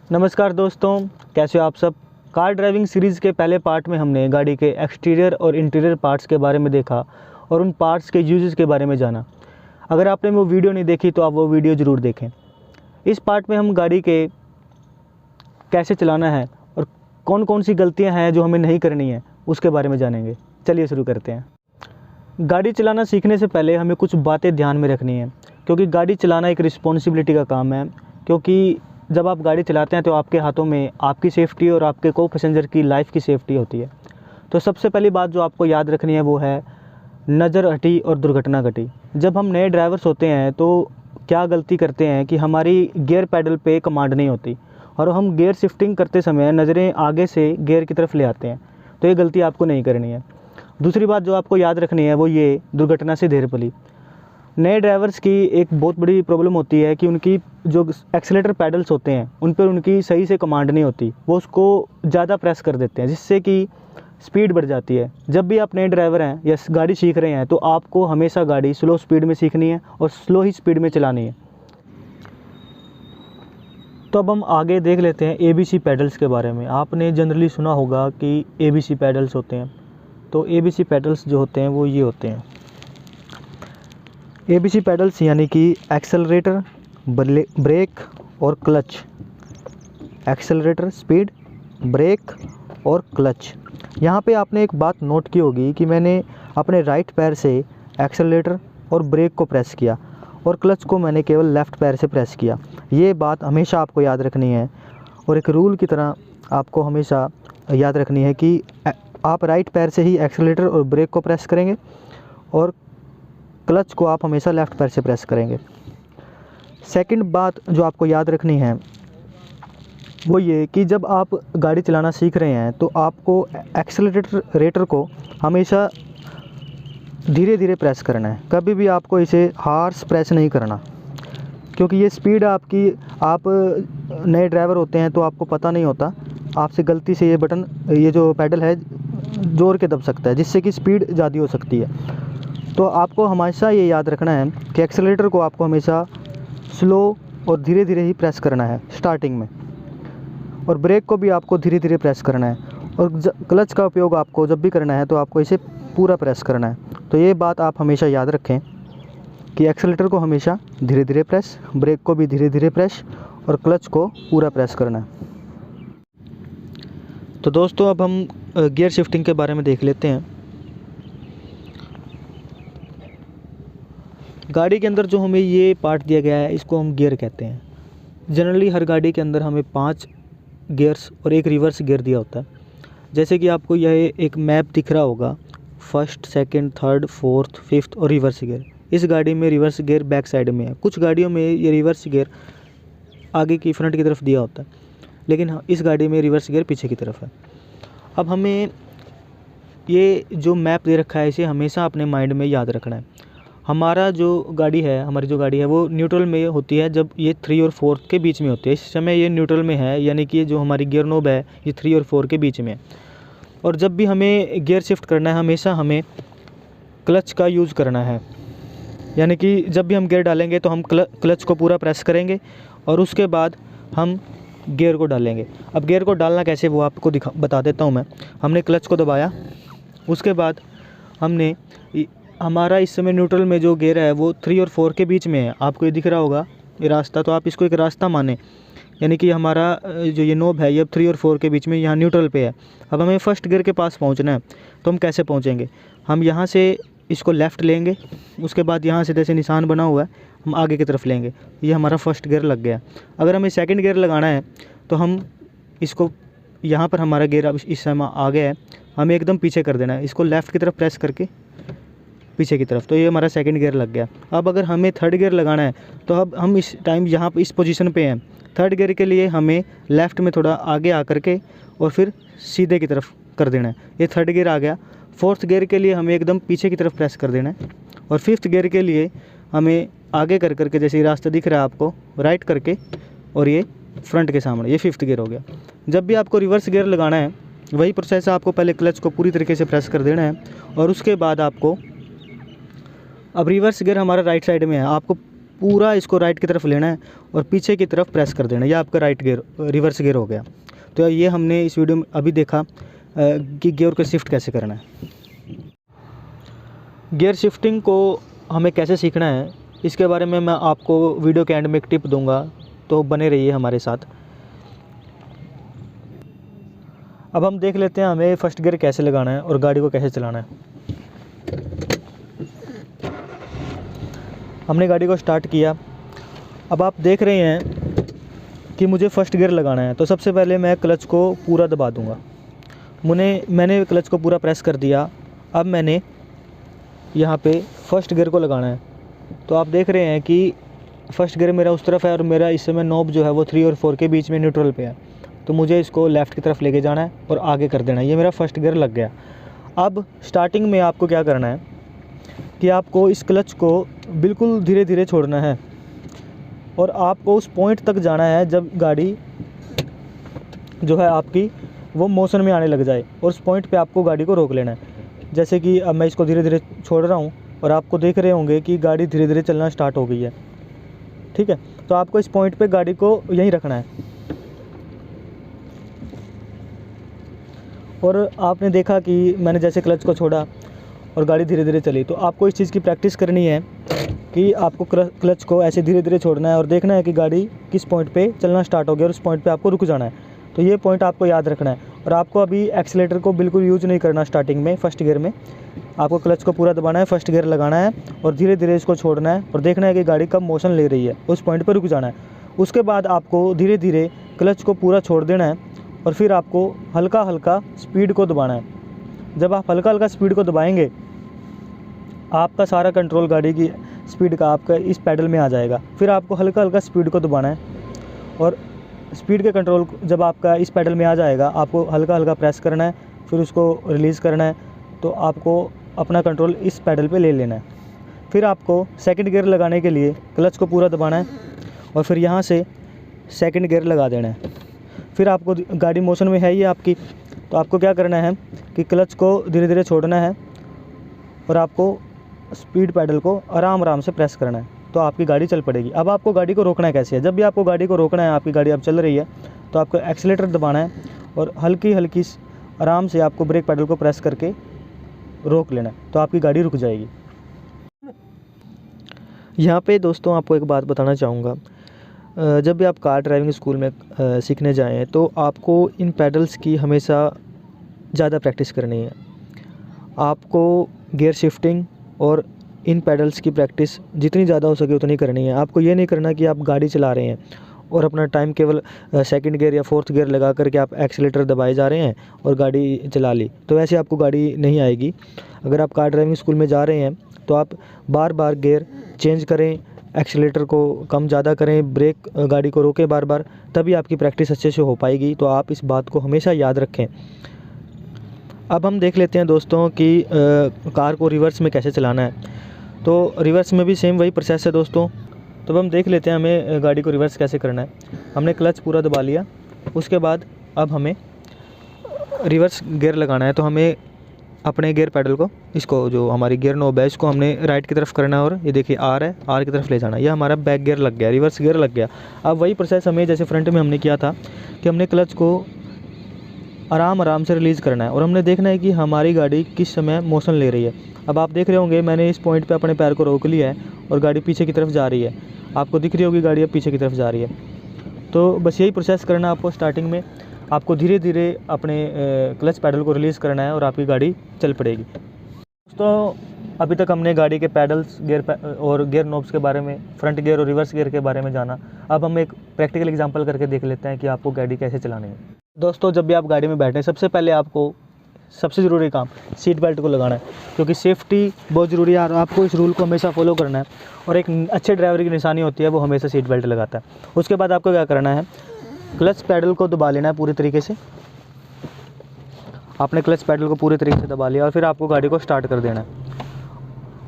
नमस्कार दोस्तों, कैसे हो आप सब। कार ड्राइविंग सीरीज़ के पहले पार्ट में हमने गाड़ी के एक्सटीरियर और इंटीरियर पार्ट्स के बारे में देखा और उन पार्ट्स के यूजेस के बारे में जाना। अगर आपने वो वीडियो नहीं देखी तो आप वो वीडियो ज़रूर देखें। इस पार्ट में हम गाड़ी के कैसे चलाना है और कौन कौन सी गलतियां हैं जो हमें नहीं करनी है उसके बारे में जानेंगे। चलिए शुरू करते हैं। गाड़ी चलाना सीखने से पहले हमें कुछ बातें ध्यान में रखनी है, क्योंकि गाड़ी चलाना एक रिस्पॉन्सिबिलिटी का काम है। क्योंकि जब आप गाड़ी चलाते हैं तो आपके हाथों में आपकी सेफ़्टी और आपके को पैसेंजर की लाइफ की सेफ़्टी होती है। तो सबसे पहली बात जो आपको याद रखनी है वो है नज़र हटी और दुर्घटना घटी। जब हम नए ड्राइवर्स होते हैं तो क्या गलती करते हैं कि हमारी गियर पैडल पे कमांड नहीं होती और हम गियर शिफ्टिंग करते समय नज़रें आगे से गियर की तरफ ले आते हैं। तो ये गलती आपको नहीं करनी है। दूसरी बात जो आपको याद रखनी है वो ये दुर्घटना से देर पली। नए ड्राइवर्स की एक बहुत बड़ी प्रॉब्लम होती है कि उनकी जो एक्सीलेटर पैडल्स होते हैं उन पर उनकी सही से कमांड नहीं होती, वो उसको ज़्यादा प्रेस कर देते हैं जिससे कि स्पीड बढ़ जाती है। जब भी आप नए ड्राइवर हैं या गाड़ी सीख रहे हैं तो आपको हमेशा गाड़ी स्लो स्पीड में सीखनी है और स्लो ही स्पीड में चलानी है। तो अब हम आगे देख लेते हैं ABC पैडल्स के बारे में। आपने जनरली सुना होगा कि ABC पैडल्स होते हैं। तो ABC पैडल्स जो होते हैं वो ये होते हैं। ABC पैडल्स यानी कि एक्सेलरेटर, ब्रेक और क्लच। एक्सेलरेटर, स्पीड, ब्रेक और क्लच। यहाँ पे आपने एक बात नोट की होगी कि मैंने अपने राइट पैर से एक्सेलरेटर और ब्रेक को प्रेस किया और क्लच को मैंने केवल लेफ़्ट पैर से प्रेस किया। ये बात हमेशा आपको याद रखनी है और एक रूल की तरह आपको हमेशा याद रखनी है कि आप राइट पैर से ही एक्सेलरेटर और ब्रेक को प्रेस करेंगे और क्लच को आप हमेशा लेफ़्ट पैर से प्रेस करेंगे। सेकंड बात जो आपको याद रखनी है वो ये कि जब आप गाड़ी चलाना सीख रहे हैं तो आपको एक्सेलरेटर को हमेशा धीरे धीरे प्रेस करना है। कभी भी आपको इसे हार्श प्रेस नहीं करना, क्योंकि ये स्पीड आपकी, आप नए ड्राइवर होते हैं तो आपको पता नहीं होता, आपसे गलती से ये जो पैडल है जोर के दब सकता है जिससे कि स्पीड ज़्यादा हो सकती है। तो आपको हमेशा ये याद रखना है कि एक्सेलरेटर को आपको हमेशा स्लो और धीरे धीरे ही प्रेस करना है स्टार्टिंग में, और ब्रेक को भी आपको धीरे धीरे प्रेस करना है, और क्लच का उपयोग आपको जब भी करना है तो आपको इसे पूरा प्रेस करना है। तो ये बात आप हमेशा याद रखें कि एक्सेलरेटर को हमेशा धीरे धीरे प्रेस, ब्रेक को भी धीरे धीरे प्रेस और क्लच को पूरा प्रेस करना है। तो दोस्तों अब हम गियर शिफ्टिंग के बारे में देख लेते हैं। गाड़ी के अंदर जो हमें ये पार्ट दिया गया है इसको हम गियर कहते हैं। जनरली हर गाड़ी के अंदर हमें 5 गियर्स और एक रिवर्स गियर दिया होता है। जैसे कि आपको यह एक मैप दिख रहा होगा, first, second, third, fourth, fifth और रिवर्स गियर। इस गाड़ी में रिवर्स गियर बैक साइड में है। कुछ गाड़ियों में ये रिवर्स गियर आगे की फ्रंट की तरफ दिया होता है, लेकिन इस गाड़ी में रिवर्स गियर पीछे की तरफ है। अब हमें ये जो मैप दे रखा है इसे हमेशा अपने माइंड में याद रखना है। हमारी जो गाड़ी है वो न्यूट्रल में होती है जब ये 3 और 4 के बीच में होती है। इस समय ये न्यूट्रल में है, यानी कि जो हमारी गियर नोब है ये 3 और 4 के बीच में है। और जब भी हमें गियर शिफ्ट करना है हमेशा हमें क्लच का यूज़ करना है, यानी कि जब भी हम गियर डालेंगे तो हम क्लच को पूरा प्रेस करेंगे और उसके बाद हम गियर को डालेंगे। अब गियर को डालना कैसे वो आपको बता देता हूँ मैं। हमने क्लच को दबाया, उसके बाद हमने हमारा इस समय न्यूट्रल में जो गियर है वो 3 और 4 के बीच में है। आपको ये दिख रहा होगा ये रास्ता, तो आप इसको एक रास्ता माने, यानी कि हमारा जो ये नोब है ये अब 3 और 4 के बीच में यहाँ न्यूट्रल पे है। अब हमें फर्स्ट गियर के पास पहुँचना है, तो हम कैसे पहुँचेंगे? हम यहाँ से इसको लेफ़्ट लेंगे, उसके बाद यहाँ से जैसे निशान बना हुआ है हम आगे की तरफ लेंगे, ये हमारा फर्स्ट गियर लग गया। अगर हमें सेकंड गियर लगाना है तो हम इसको, यहाँ पर हमारा गियर अब इस समय आ गया है, हमें एकदम पीछे कर देना है, इसको लेफ़्ट की तरफ प्रेस करके पीछे की तरफ, तो ये हमारा सेकंड गियर लग गया। अब अगर हमें थर्ड गियर लगाना है तो अब हम इस टाइम यहाँ पर इस पोजीशन पे हैं। थर्ड गियर के लिए हमें लेफ़्ट में थोड़ा आगे आ करके और फिर सीधे की तरफ कर देना है, ये थर्ड गियर आ गया। फोर्थ गियर के लिए हमें एकदम पीछे की तरफ प्रेस कर देना है, और फिफ्थ गियर के लिए हमें आगे कर करके, जैसे रास्ता दिख रहा है आपको, राइट करके और ये फ्रंट के सामने, ये फिफ्थ गियर हो गया। जब भी आपको रिवर्स गियर लगाना है वही प्रोसेस है, आपको पहले क्लच को पूरी तरीके से प्रेस कर देना है और उसके बाद आपको, अब रिवर्स गियर हमारा राइट साइड में है, आपको पूरा इसको राइट की तरफ लेना है और पीछे की तरफ प्रेस कर देना है। ये आपका राइट गियर, रिवर्स गियर हो गया। तो ये हमने इस वीडियो में अभी देखा कि गियर को शिफ्ट कैसे करना है। गियर शिफ्टिंग को हमें कैसे सीखना है इसके बारे में मैं आपको वीडियो के एंड में एक टिप दूंगा, तो बने रहिए हमारे साथ। अब हम देख लेते हैं हमें फर्स्ट गियर कैसे लगाना है और गाड़ी को कैसे चलाना है। हमने गाड़ी को स्टार्ट किया। अब आप देख रहे हैं कि मुझे फर्स्ट गियर लगाना है, तो सबसे पहले मैं क्लच को पूरा दबा दूंगा। मैंने क्लच को पूरा प्रेस कर दिया। अब मैंने यहाँ पे फर्स्ट गियर को लगाना है। तो आप देख रहे हैं कि फर्स्ट गियर मेरा उस तरफ है और मेरा इस समय नॉब जो है वो 3 और 4 के बीच में न्यूट्रल पे है। तो मुझे इसको लेफ़्ट की तरफ लेके जाना है और आगे कर देना है। ये मेरा फर्स्ट गियर लग गया। अब स्टार्टिंग में आपको क्या करना है कि आपको इस क्लच को बिल्कुल धीरे धीरे छोड़ना है और आपको उस पॉइंट तक जाना है जब गाड़ी जो है आपकी वो मोशन में आने लग जाए, और उस पॉइंट पे आपको गाड़ी को रोक लेना है। जैसे कि अब मैं इसको धीरे धीरे छोड़ रहा हूँ और आपको देख रहे होंगे कि गाड़ी धीरे धीरे चलना स्टार्ट हो गई है। ठीक है, तो आपको इस पॉइंट पे गाड़ी को यहीं रखना है। और आपने देखा कि मैंने जैसे क्लच को छोड़ा और गाड़ी धीरे धीरे चली, तो आपको इस चीज़ की प्रैक्टिस करनी है कि आपको क्लच को ऐसे धीरे धीरे छोड़ना है और देखना है कि गाड़ी किस पॉइंट पे चलना स्टार्ट हो गया और उस पॉइंट पे आपको रुक जाना है। तो ये पॉइंट आपको याद रखना है। और आपको अभी एक्सीलेटर को बिल्कुल यूज नहीं करना स्टार्टिंग में। फर्स्ट गियर में आपको क्लच को पूरा दबाना है, फर्स्ट गियर लगाना है और धीरे धीरे इसको छोड़ना है और देखना है कि गाड़ी कब मोशन ले रही है, उस पॉइंट पर रुक जाना है। उसके बाद आपको धीरे धीरे क्लच को पूरा छोड़ देना है और फिर आपको हल्का हल्का स्पीड को दबाना है। जब आप हल्का हल्का स्पीड को दबाएंगे आपका सारा कंट्रोल गाड़ी की स्पीड का आपका इस पैडल में आ जाएगा। फिर आपको हल्का हल्का स्पीड को दबाना है और स्पीड के कंट्रोल जब आपका इस पैडल में आ जाएगा आपको हल्का हल्का प्रेस करना है, फिर उसको रिलीज़ करना है। तो आपको अपना कंट्रोल इस पैडल पे ले लेना है। फिर आपको सेकंड गियर लगाने के लिए क्लच को पूरा दबाना है और फिर यहाँ से सेकंड गियर लगा देना है। फिर आपको गाड़ी मोशन में है ही आपकी, तो आपको क्या करना है कि क्लच को धीरे धीरे छोड़ना है और आपको स्पीड पैडल को आराम आराम से प्रेस करना है, तो आपकी गाड़ी चल पड़ेगी। अब आपको गाड़ी को रोकना है कैसे है। जब भी आपको गाड़ी को रोकना है, आपकी गाड़ी अब चल रही है, तो आपको एक्सीलेटर दबाना है और हल्की हल्की आराम से आपको ब्रेक पैडल को प्रेस करके रोक लेना है, तो आपकी गाड़ी रुक जाएगी। यहाँ पे दोस्तों आपको एक बात बताना चाहूँगा, जब भी आप कार ड्राइविंग स्कूल में सीखने जाएँ तो आपको इन पैडल्स की हमेशा ज़्यादा प्रैक्टिस करनी है। आपको गियर शिफ्टिंग और इन पैडल्स की प्रैक्टिस जितनी ज़्यादा हो सके उतनी करनी है। आपको ये नहीं करना कि आप गाड़ी चला रहे हैं और अपना टाइम केवल सेकंड गियर या फोर्थ गियर लगा करके आप एक्सीलेटर दबाए जा रहे हैं और गाड़ी चला ली, तो ऐसे आपको गाड़ी नहीं आएगी। अगर आप कार ड्राइविंग स्कूल में जा रहे हैं तो आप बार बार गियर चेंज करें, एक्सीलेटर को कम ज़्यादा करें, ब्रेक गाड़ी को रोकें बार बार, तभी आपकी प्रैक्टिस अच्छे से हो पाएगी। तो आप इस बात को हमेशा याद रखें। अब हम देख लेते हैं दोस्तों कि कार को रिवर्स में कैसे चलाना है। तो रिवर्स में भी सेम वही प्रोसेस है दोस्तों। तो अब हम देख लेते हैं हमें गाड़ी को रिवर्स कैसे करना है। हमने क्लच पूरा दबा लिया, उसके बाद अब हमें रिवर्स गियर लगाना है। तो हमें अपने गियर पैडल को, इसको जो हमारी गियर नॉब है, इसको हमने राइट की तरफ करना है और ये देखिए आर है, आर की तरफ ले जाना है। यह हमारा बैक गियर लग गया, रिवर्स गियर लग गया। अब वही प्रोसेस हमें जैसे फ्रंट में हमने किया था कि हमने क्लच को आराम आराम से रिलीज़ करना है और हमने देखना है कि हमारी गाड़ी किस समय मोशन ले रही है। अब आप देख रहे होंगे मैंने इस पॉइंट पे अपने पैर को रोक लिया है और गाड़ी पीछे की तरफ जा रही है। आपको दिख रही होगी गाड़ी अब पीछे की तरफ जा रही है। तो बस यही प्रोसेस करना आपको। स्टार्टिंग में आपको धीरे धीरे अपने क्लच पैडल को रिलीज़ करना है और आपकी गाड़ी चल पड़ेगी। दोस्तों अभी तक हमने गाड़ी के पैडल्स, और गियर नॉब्स के बारे में, फ्रंट गियर और रिवर्स गियर के बारे में जाना। अब हम एक प्रैक्टिकल एग्जांपल करके देख लेते हैं कि आपको गाड़ी कैसे चलानी है। दोस्तों जब भी आप गाड़ी में बैठें सबसे पहले आपको सबसे ज़रूरी काम सीट बेल्ट को लगाना है, क्योंकि सेफ्टी बहुत ज़रूरी है और आपको इस रूल को हमेशा फॉलो करना है। और एक अच्छे ड्राइवर की निशानी होती है वो हमेशा सीट बेल्ट लगाता है। उसके बाद आपको क्या करना है, क्लच पैडल को दबा लेना है पूरी तरीके से। आपने क्लच पैडल को पूरी तरीके से दबा लिया और फिर आपको गाड़ी को स्टार्ट कर देना है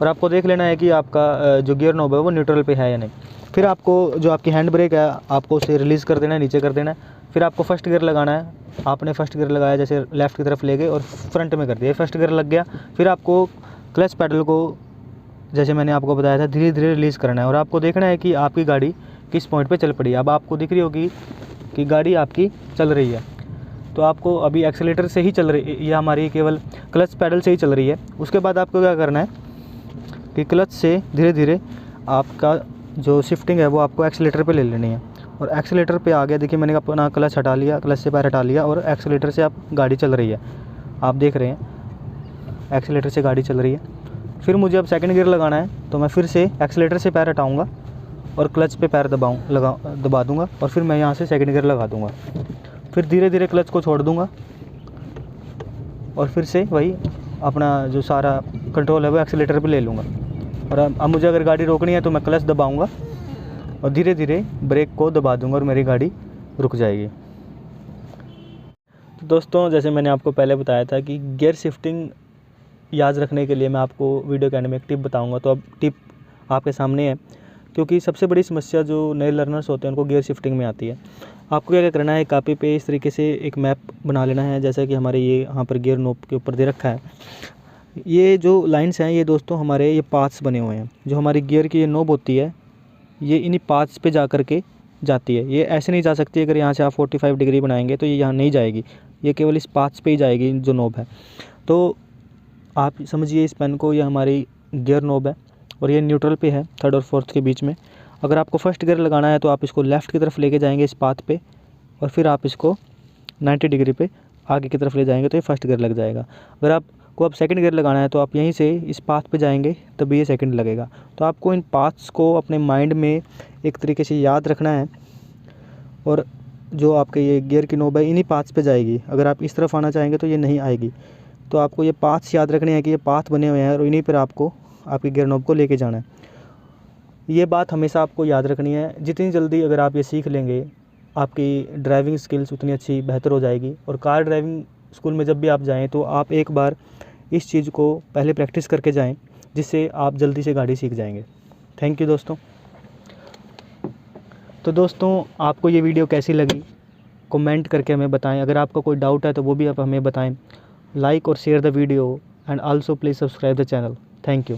और आपको देख लेना है कि आपका जो गियर नॉब है वो न्यूट्रल पे है या नहीं। फिर आपको जो आपकी हैंड ब्रेक है आपको उसे रिलीज़ कर देना है, नीचे कर देना है। फिर आपको फर्स्ट गियर लगाना है। आपने फर्स्ट गियर लगाया, जैसे लेफ़्ट की तरफ ले गए और फ्रंट में कर दिया, फर्स्ट गियर लग गया। फिर आपको क्लच पैडल को जैसे मैंने आपको बताया था धीरे धीरे रिलीज़ करना है और आपको देखना है कि आपकी गाड़ी किस पॉइंट पे चल पड़ी है। अब आपको दिख रही होगी कि गाड़ी आपकी चल रही है, तो आपको अभी एक्सेलेटर से ही चल रही, ये हमारी केवल क्लच पैडल से ही चल रही है। उसके बाद आपको क्या करना है कि क्लच से धीरे धीरे आपका जो शिफ्टिंग है वो आपको एक्सेलेटर पे ले लेनी है। और एक्सेलेटर पे आ गया, देखिए मैंने अपना क्लच हटा लिया, क्लच से पैर हटा लिया और एक्सेलेटर से आप गाड़ी चल रही है, आप देख रहे हैं एक्सेलेटर से गाड़ी चल रही है। फिर मुझे अब सेकंड गियर लगाना है, तो मैं फिर से एक्सेलेटर से पैर हटाऊँगा और क्लच पे पैर दबा दूँगा और फिर मैं यहाँ से सेकंड गियर लगा दूँगा। फिर धीरे धीरे क्लच को छोड़ दूँगा और फिर से वही अपना जो सारा कंट्रोल है वो एक्सेलेटर पे ले लूँगा। और अब मुझे अगर गाड़ी रोकनी है तो मैं क्लच दबाऊँगा और धीरे धीरे ब्रेक को दबा दूँगा और मेरी गाड़ी रुक जाएगी। तो दोस्तों, जैसे मैंने आपको पहले बताया था कि गियर शिफ्टिंग याद रखने के लिए मैं आपको वीडियो के एंड में एक टिप बताऊँगा। तो अब टिप आपके सामने है, क्योंकि सबसे बड़ी समस्या जो नए लर्नर्स होते हैं उनको गियर शिफ्टिंग में आती है। आपको क्या क्या करना है, कापी पे इस तरीके से एक मैप बना लेना है, जैसा कि हमारे ये यहाँ पर गियर नोब के ऊपर दे रखा है। ये जो लाइंस हैं ये दोस्तों हमारे ये पाथ्स बने हुए हैं। जो हमारी गियर की ये नोब होती है ये इन्हीं पाथ्स पे जा कर के जाती है। ये ऐसे नहीं जा सकती, अगर यहाँ से आप 45 डिग्री बनाएंगे तो ये यहाँ नहीं जाएगी, ये केवल इस पाथ्स पे ही जाएगी जो नोब है। तो आप समझिए इस पेन को, ये हमारी गियर नोब है और ये न्यूट्रल पे है, थर्ड और फोर्थ के बीच में। अगर आपको फर्स्ट गियर लगाना है तो आप इसको लेफ़्ट की तरफ लेके जाएंगे इस पाथ पे और फिर आप इसको 90 डिग्री पे आगे की तरफ ले जाएंगे तो ये फर्स्ट गियर लग जाएगा। अगर आपको अब सेकंड गियर लगाना है तो आप यहीं से इस पाथ पे जाएंगे तभी ये सेकंड लगेगा। तो आपको इन पाथ्स को अपने माइंड में एक तरीके से याद रखना है और जो आपके ये गियर की नोब है इन्हीं पाथ्स पे जाएगी। अगर आप इस तरफ आना चाहेंगे तो ये नहीं आएगी। तो आपको ये पाथ्स याद रखने हैं कि ये पाथ बने हुए हैं और इन्हीं पर आपको आपकी गियर नोब को लेके जाना है। ये बात हमेशा आपको याद रखनी है। जितनी जल्दी अगर आप ये सीख लेंगे आपकी ड्राइविंग स्किल्स उतनी अच्छी बेहतर हो जाएगी। और कार ड्राइविंग स्कूल में जब भी आप जाएं तो आप एक बार इस चीज़ को पहले प्रैक्टिस करके जाएं, जिससे आप जल्दी से गाड़ी सीख जाएंगे। थैंक यू दोस्तों। तो दोस्तों, आपको ये वीडियो कैसी लगी कमेंट करके हमें बताएं। अगर आपका कोई डाउट है तो वो भी आप हमें बताएं। लाइक और share the video and also please subscribe the channel. Thank you.